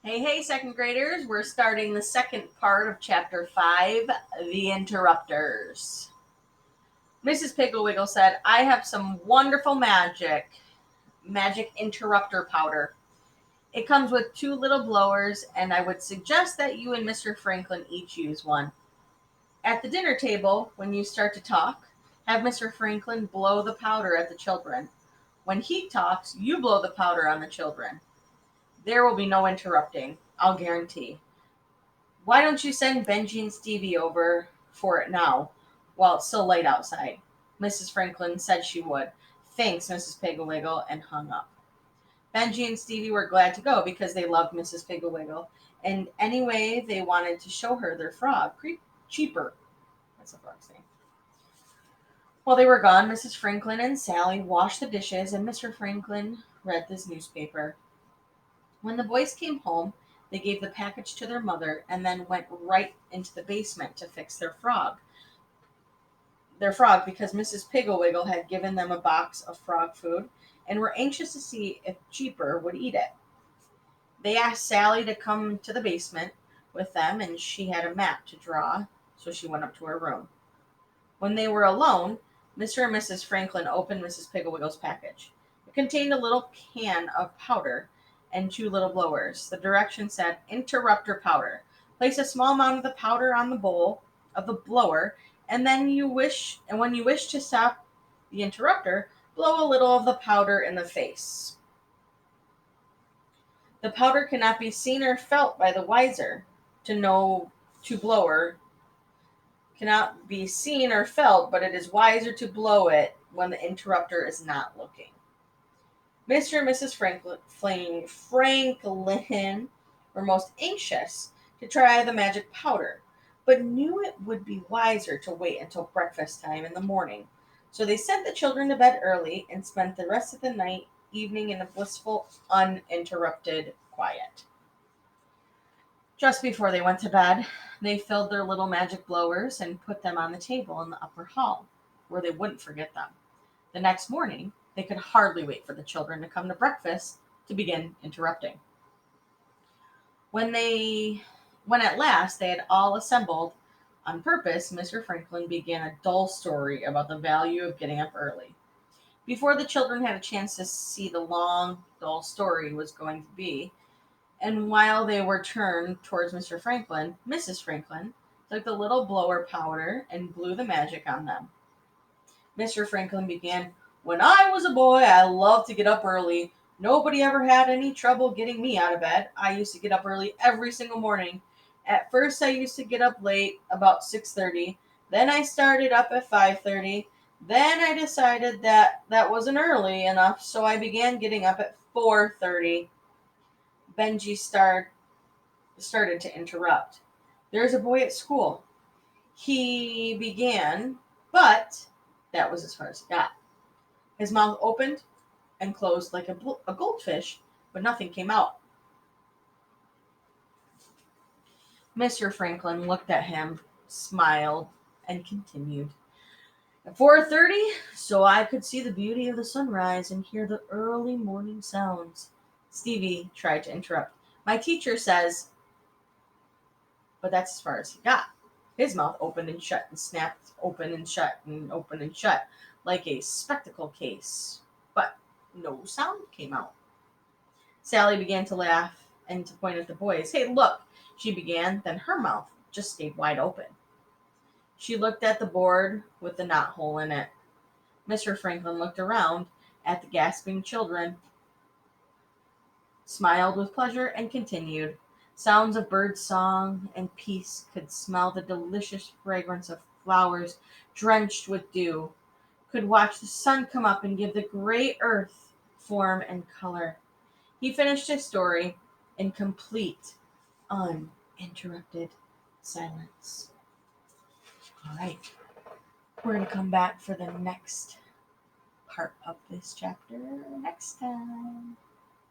Hey, second graders. We're starting the second part of chapter 5, The Interrupters. Mrs. Piggle-Wiggle said, I have some wonderful magic interrupter powder. It comes with 2 little blowers, and I would suggest that you and Mr. Franklin each use one. At the dinner table, when you start to talk, have Mr. Franklin blow the powder at the children. When he talks, you blow the powder on the children. There will be no interrupting, I'll guarantee. Why don't you send Benji and Stevie over for it now, while it's still light outside? Mrs. Franklin said she would. Thanks, Mrs. Piggle-Wiggle, and hung up. Benji and Stevie were glad to go because they loved Mrs. Piggle-Wiggle, and anyway, they wanted to show her their frog, Cheaper. That's the frog's name. While they were gone, Mrs. Franklin and Sally washed the dishes, and Mr. Franklin read this newspaper. When the boys came home, they gave the package to their mother and then went right into the basement to fix their frog. Because Mrs. Piggle-Wiggle had given them a box of frog food and were anxious to see if Cheaper would eat it. They asked Sally to come to the basement with them, and she had a map to draw, so she went up to her room. When they were alone, Mr. and Mrs. Franklin opened Mrs. Piggle-Wiggle's package. It contained a little can of powder and 2 little blowers. The directions said, interrupter powder. Place a small amount of the powder on the bowl of the blower, and when you wish to stop the interrupter, blow a little of the powder in the face. The powder cannot be seen or felt by the wiser to blower cannot be seen or felt, but it is wiser to blow it when the interrupter is not looking. Mr. and Mrs. Franklin were most anxious to try the magic powder, but knew it would be wiser to wait until breakfast time in the morning. So they sent the children to bed early and spent the rest of the evening in a blissful, uninterrupted quiet. Just before they went to bed, they filled their little magic blowers and put them on the table in the upper hall, where they wouldn't forget them. The next morning, they could hardly wait for the children to come to breakfast to begin interrupting. When at last they had all assembled on purpose, Mr. Franklin began a dull story about the value of getting up early. Before the children had a chance to see the long, dull story was going to be, and while they were turned towards Mr. Franklin, Mrs. Franklin took the little blower powder and blew the magic on them. Mr. Franklin began, when I was a boy, I loved to get up early. Nobody ever had any trouble getting me out of bed. I used to get up early every single morning. At first, I used to get up late, about 6:30. Then I started up at 5:30. Then I decided that wasn't early enough, so I began getting up at 4:30. Benji started to interrupt. There's a boy at school. He began, but that was as far as he got. His mouth opened and closed like a goldfish, but nothing came out. Mr. Franklin looked at him, smiled, and continued. At 4:30, so I could see the beauty of the sunrise and hear the early morning sounds. Stevie tried to interrupt. My teacher says, but that's as far as he got. His mouth opened and shut and snapped open and shut and open and shut like a spectacle case, but no sound came out. Sally began to laugh and to point at the boys. Hey, look, she began, then her mouth just stayed wide open. She looked at the board with the knot hole in it. Mr. Franklin looked around at the gasping children, smiled with pleasure, and continued. Sounds of bird song and peace, could smell the delicious fragrance of flowers drenched with dew, could watch the sun come up and give the great earth form and color. He finished his story in complete, uninterrupted silence. All right, we're going to come back for the next part of this chapter next time.